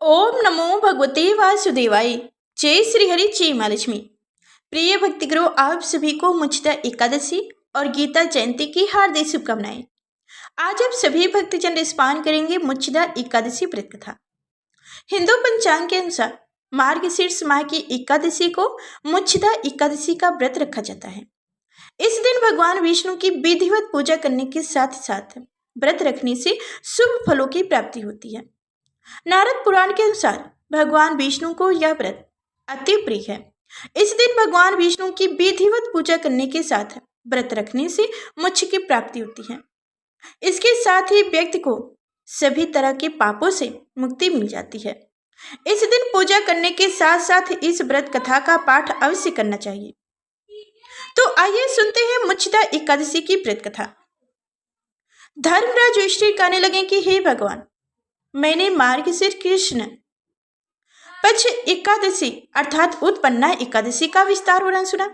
ओम नमो भगवते वासुदेवाय। जय श्री हरि, जय माँ लक्ष्मी। प्रिय भक्तिगुरु, आप सभी को मुझदा एकादशी और गीता जयंती की हार्दिक शुभकामनाएं। आज आप सभी भक्तजन रिस्पान करेंगे मुझदा एकादशी व्रत कथा। हिंदू पंचांग के अनुसार मार्गशीर्ष माह की एकादशी को मुझदा एकादशी का व्रत रखा जाता है। इस दिन भगवान विष्णु की विधिवत पूजा करने के साथ साथ व्रत रखने से शुभ फलों की प्राप्ति होती है। नारद पुराण के अनुसार भगवान विष्णु को यह व्रत अति प्रिय है। इस दिन भगवान विष्णु की विधिवत पूजा करने के साथ व्रत रखने से मोक्ष की प्राप्ति होती है। इसके साथ ही व्यक्ति को सभी तरह के पापों से मुक्ति मिल जाती है। इस दिन पूजा करने के साथ साथ इस व्रत कथा का पाठ अवश्य करना चाहिए। तो आइए सुनते हैं मुझदा एकादशी की व्रत कथा। धर्मराज युधिष्ठिर कहने लगे कि हे भगवान, मैंने मार्गशीर्ष कृष्ण पक्ष एकादशी अर्थात उत्पन्ना एकादशी का विस्तार होना सुना।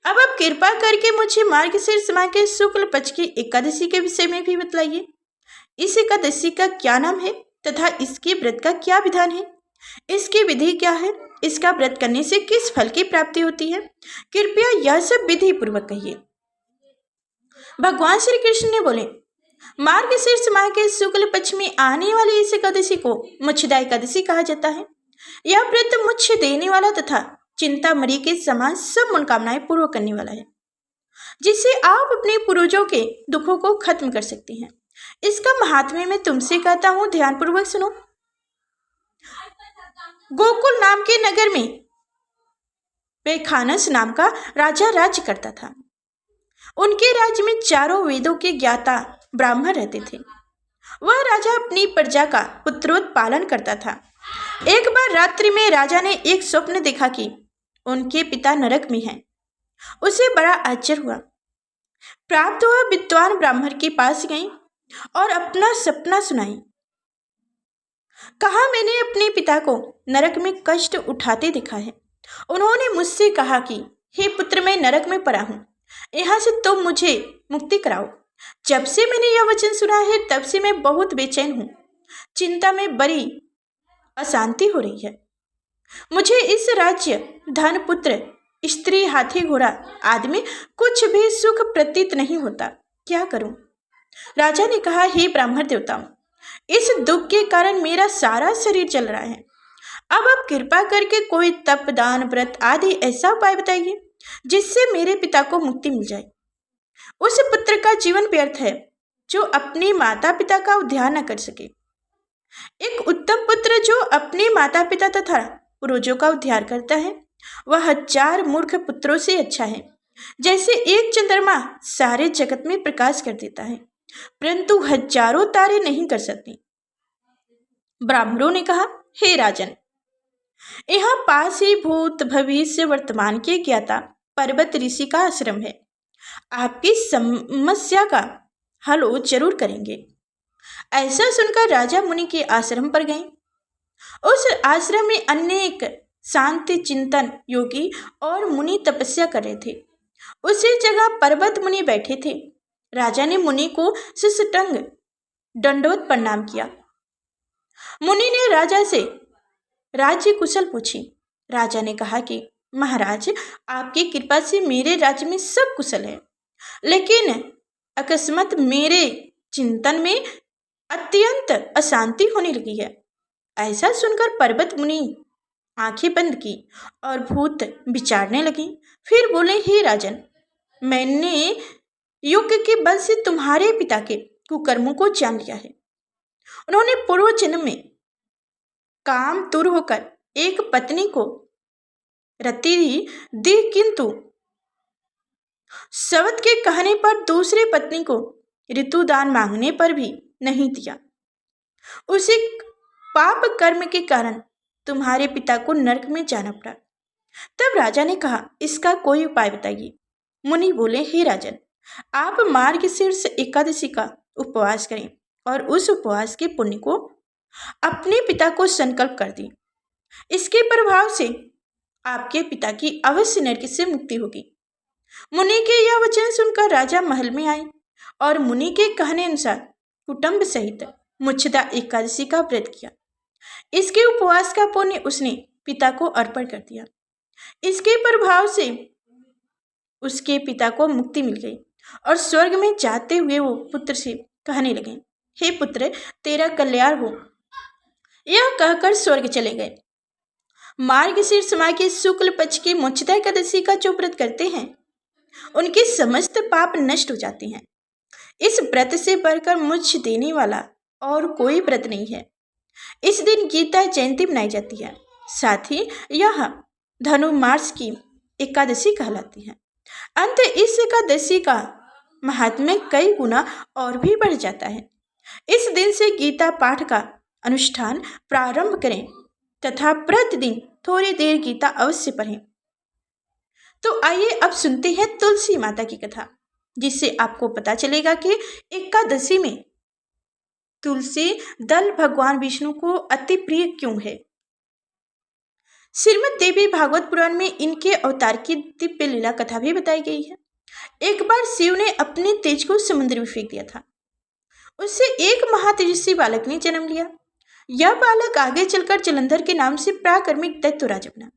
अब आप कृपा करके मुझे मार्गशीर्ष माह के शुक्ल पक्ष की एकादशी के विषय में भी बतलाइए। इस एकादशी का क्या नाम है तथा इसके व्रत का क्या विधान है, इसकी विधि क्या है, इसका व्रत करने से किस फल की प्राप्ति होती है, कृपया यह सब विधि पूर्वक कहिए। भगवान श्री कृष्ण ने बोले, मार्गशीर्ष माह के शुक्ल पक्ष में आने वाली इस एकादशी को मुझदा एकादशी कहा जाता है। यह व्रत मोक्ष देने वाला तथा चिंतामणि के समान सब मनोकामनाएं पूर्ण करने वाला है, जिससे आप अपने पूर्वजों के दुखों को खत्म कर सकते हैं। इसका महात्म्य मैं तुमसे कहता हूं, ध्यानपूर्वक सुनो। गोकुल नाम के नगर में वैखानस नाम का राजा राज्य करता था। उनके राज्य में चारों वेदों के ज्ञाता ब्राह्मण रहते थे। वह राजा अपनी प्रजा का पुत्रोत्पादन करता था। एक बार रात्रि में राजा ने एक स्वप्न देखा कि उनके पिता नरक में हैं। उसे बड़ा आश्चर्य हुआ। प्राप्त हुआ विद्वान ब्राह्मण के पास गई और अपना सपना सुनाई। कहा, मैंने अपने पिता को नरक में कष्ट उठाते देखा है। उन्होंने मुझसे कहा कि हे पुत्र, मैं नरक में पड़ा हूं, यहाँ से तुम मुझे मुक्ति कराओ। जब से मैंने यह वचन सुना है तब से मैं बहुत बेचैन हूं। चिंता में बड़ी अशांति हो रही है। मुझे इस राज्य, धन, पुत्र, स्त्री, हाथी, घोड़ा आदि में कुछ भी सुख प्रतीत नहीं होता। क्या करूं? राजा ने कहा, हे ब्राह्मण देवताओं, इस दुख के कारण मेरा सारा शरीर जल रहा है। अब आप कृपा करके कोई तप, दान, व्रत आदि ऐसा उपाय बताइए जिससे मेरे पिता को मुक्ति मिल जाए। उस पुत्र का जीवन व्यर्थ है जो अपने माता पिता का उद्धार न कर सके। एक उत्तम पुत्र जो अपने माता पिता तथा पूर्वजों का उद्धार करता है, वह 1000 मूर्ख पुत्रों से अच्छा है। जैसे एक चंद्रमा सारे जगत में प्रकाश कर देता है, परंतु हजारों तारे नहीं कर सकते। ब्राह्मणों ने कहा, हे राजन, यहाँ पास ही भूत, भविष्य, वर्तमान के ज्ञाता पर्वत ऋषि का आश्रम है। आपकी समस्या का हल वो जरूर करेंगे। ऐसा सुनकर राजा मुनि के आश्रम पर गए। उस आश्रम में अनेक शांति चिंतन योगी और मुनि तपस्या कर रहे थे। उसी जगह पर्वत मुनि बैठे थे। राजा ने मुनि को शिष्टांग दंडवत प्रणाम किया। मुनि ने राजा से राज्य कुशल पूछी। राजा ने कहा कि महाराज, आपकी कृपा से मेरे राज्य में सब कुशल है, लेकिन अकस्मात मेरे चिंतन में अत्यंत अशांति होने लगी है। ऐसा सुनकर पर्वत मुनि आंखें बंद की और भूत विचारने लगी। फिर बोले, हे राजन, मैंने युग के बल से तुम्हारे पिता के कुकर्मों को जान लिया है। उन्होंने पूर्व जन्म में काम तुर होकर एक पत्नी को रति दी, किंतु सवत के कहने पर दूसरी पत्नी को ऋतुदान मांगने पर भी नहीं दिया। उसी पाप कर्म के कारण तुम्हारे पिता को नरक में जाना पड़ा। तब राजा ने कहा, इसका कोई उपाय बताइए। मुनि बोले, हे राजन, आप मार्गशीर्ष एकादशी का उपवास करें और उस उपवास के पुण्य को अपने पिता को संकल्प कर दें। इसके प्रभाव से आपके पिता की अवश्य नरक से मुक्ति होगी। मुनि के यह वचन सुनकर राजा महल में आए और मुनि के कहने अनुसार कुटुंब सहित मुझदा एकादशी का व्रत किया। इसके उपवास का पुण्य उसने पिता को अर्पण कर दिया। इसके प्रभाव से उसके पिता को मुक्ति मिल गई और स्वर्ग में जाते हुए वो पुत्र से कहने लगे, हे पुत्र, तेरा कल्याण हो। यह कहकर स्वर्ग चले गए। मार्गशीर्ष माह के शुक्ल पक्ष की मोक्षदा एकादशी का जो व्रत करते हैं उनके समस्त पाप नष्ट हो जाते हैं। इस व्रत से बढ़कर मोक्ष देने वाला और कोई व्रत नहीं है। इस दिन गीता जयंती मनाई जाती है। साथ ही यह धनुर्मास की एकादशी कहलाती है। अंत इस एकादशी का महात्म्य कई गुना और भी बढ़ जाता है। इस दिन से गीता पाठ का अनुष्ठान प्रारंभ करें तथा प्रतिदिन थोड़ी देर गीता अवश्य पढ़ें। तो आइए अब सुनते हैं तुलसी माता की कथा, जिससे आपको पता चलेगा कि एकादशी में तुलसी दल भगवान विष्णु को अति प्रिय क्यों है। श्रीमद् देवी भागवत पुराण में इनके अवतार की दिव्य लीला कथा भी बताई गई है। एक बार शिव ने अपने तेज को समुद्र में फेंक दिया था। उससे एक महातेजस्वी बालक ने जन्म लिया। यह बालक आगे चलकर जलंधर के नाम से प्राक्रमिक दैत्यराज बना।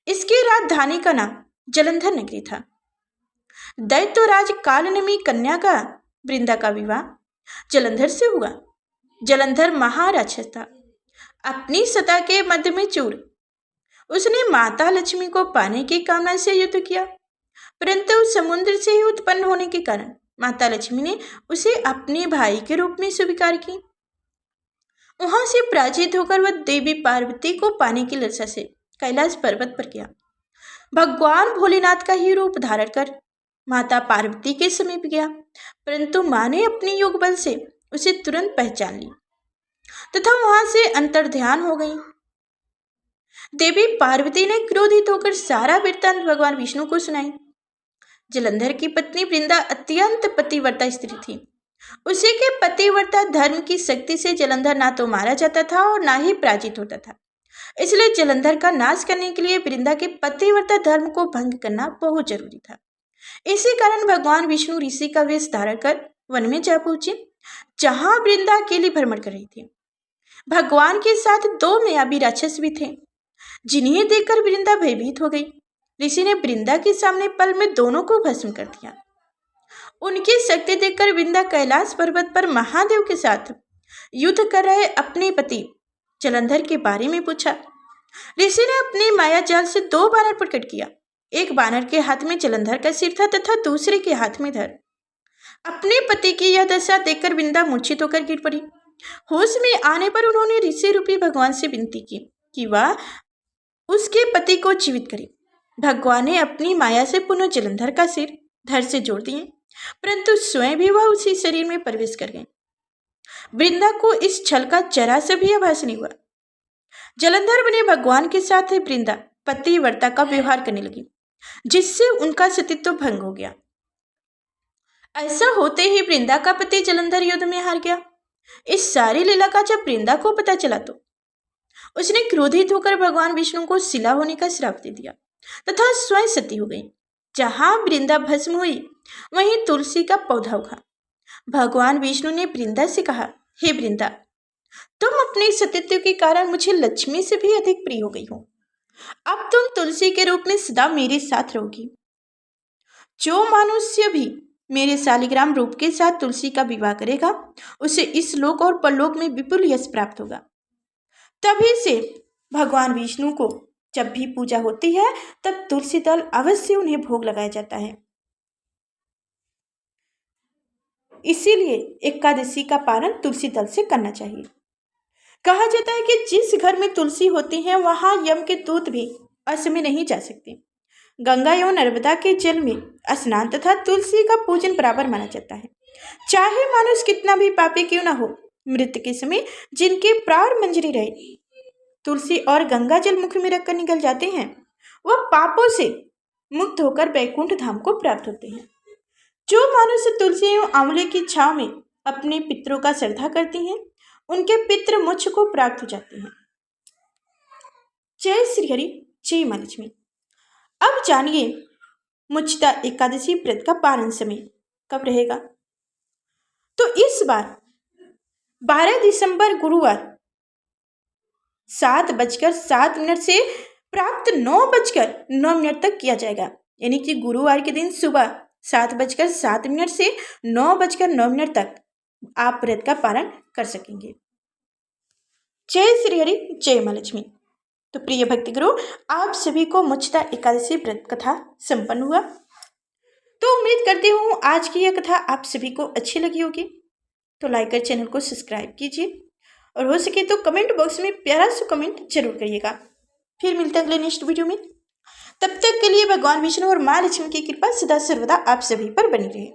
इसकी राजधानी का नाम जलंधर नगरी था। दैत्यराज कालनेमी कन्या का वृंदा का विवाह जलंधर से हुआ। जलंधर महाराक्षस था। अपनी सत्ता के मध्य में चूर उसने माता लक्ष्मी को पाने की कामना से युद्ध किया, परंतु समुद्र से ही उत्पन्न होने के कारण माता लक्ष्मी ने उसे अपने भाई के रूप में स्वीकार की। वहां से पराजित होकर वह देवी पार्वती को पाने की लालसा से कैलाश पर्वत पर गया। भगवान भोलेनाथ का ही रूप धारण कर माता पार्वती के समीप गया, परंतु मां ने अपने योग बल से उसे तुरंत पहचान ली तथा वहां से अंतर्ध्यान हो गई। देवी पार्वती ने क्रोधित होकर सारा वृत्तांत भगवान विष्णु को सुनाई। जलंधर की पत्नी वृंदा अत्यंत पतिव्रता स्त्री थी। उसी के पतिव्रता धर्म की शक्ति से जलंधर ना तो मारा जाता था और ना ही पराजित होता था। इसलिए जलंधर का नाश करने के लिए वृंदा के पतिव्रता धर्म को भंग करना बहुत जरूरी था। इसी कारण भगवान विष्णु ऋषि का वेश धारण कर वन में जा पहुंचे, जहां वृंदा अकेली भ्रमण कर रही थी। भगवान के साथ दो मायावी राक्षस भी थे, जिन्हें देखकर वृंदा भयभीत हो गई। ऋषि ने वृंदा के सामने पल में दोनों को भस्म कर दिया। उनकी शक्ति देखकर वृंदा कैलाश पर्वत पर महादेव के साथ युद्ध कर रहे अपने पति जलंधर के बारे में पूछा। ऋषि ने अपने माया जाल से दो बानर प्रकट किया। एक बानर के हाथ में जलंधर का सिर था तथा दूसरे के हाथ में धड़। अपने पति की यह दशा देखकर वृंदा मूर्छित होकर गिर पड़ी। होश में आने पर उन्होंने ऋषि रूपी भगवान से विनती की कि वह उसके पति को जीवित करे। भगवान ने अपनी माया से पुनः जलंधर का सिर धड़ से जोड़ दिए, परंतु स्वयं भी वह उसी शरीर में प्रवेश कर गए। वृंदा को इस छल का जरा से भी आभास नहीं हुआ। जलंधर बने भगवान के साथ वृंदा पतिव्रता का व्यवहार करने लगी, जिससे उनका सतीत्व भंग हो गया। ऐसा होते ही वृंदा का पति जलंधर युद्ध में हार गया। इस सारी लीला का जब वृंदा को पता चला तो उसने क्रोधित होकर भगवान विष्णु को शिला होने का श्राप दे दिया तथा स्वयं सती हो गई। जहां वृंदा भस्म हुई वहीं तुलसी का पौधा उगा। भगवान विष्णु ने वृंदा से कहा, हे वृंदा, तुम अपने सतीत्व के कारण मुझे लक्ष्मी से भी अधिक प्रिय हो गई हो। अब तुम तुलसी के रूप में सदा मेरे साथ रहोगी। जो मनुष्य भी मेरे शालिग्राम रूप के साथ तुलसी का विवाह करेगा उसे इस लोक और परलोक में विपुल यश प्राप्त होगा। तभी से भगवान विष्णु को जब भी पूजा होती है तब तुलसी दल अवश्य उन्हें भोग लगाया जाता है। इसीलिए एकादशी का पारण तुलसी दल से करना चाहिए। कहा जाता है कि जिस घर में तुलसी होती है वहां यम के दूत भी असमय नहीं जा सकते। गंगा एवं नर्मदा के जल में स्नान तथा तुलसी का पूजन बराबर माना जाता है। चाहे मनुष्य कितना भी पापी क्यों न हो, मृत्यु के समय जिनके प्राण मंजरी रहे तुलसी और गंगा जल मुख में रखकर निकल जाते हैं, वह पापों से मुक्त होकर वैकुंठ धाम को प्राप्त होते हैं। जो मनुष्य तुलसी एवं आंवले की छांव में अपने पितरों का श्रद्धा करते हैं उनके पितृ मोक्ष को प्राप्त हो जाते हैं। जय श्री हरि, जय मां लक्ष्मी। अब जानिए मोक्षदा एकादशी व्रत का पारण समय कब रहेगा। तो इस बार 12 दिसंबर गुरुवार 7:07 से प्राप्त 9:09 तक किया जाएगा। यानी कि गुरुवार के दिन सुबह 7:07 से 9:09 तक आप व्रत का पारण कर सकेंगे। जय श्री हरि, जय मां लक्ष्मी। तो प्रिय भक्ति गुरु, आप सभी को मोक्षदा एकादशी व्रत कथा संपन्न हुआ। तो उम्मीद करती हूँ आज की यह कथा आप सभी को अच्छी लगी होगी। तो लाइक कर चैनल को सब्सक्राइब कीजिए और हो सके तो कमेंट बॉक्स में प्यारा सा कमेंट जरूर करिएगा। फिर मिलते हैं अगले नेक्स्ट वीडियो में। तब तक के लिए भगवान विष्णु और माँ लक्ष्मी की कृपा सदा सर्वदा आप सभी पर बनी रहे।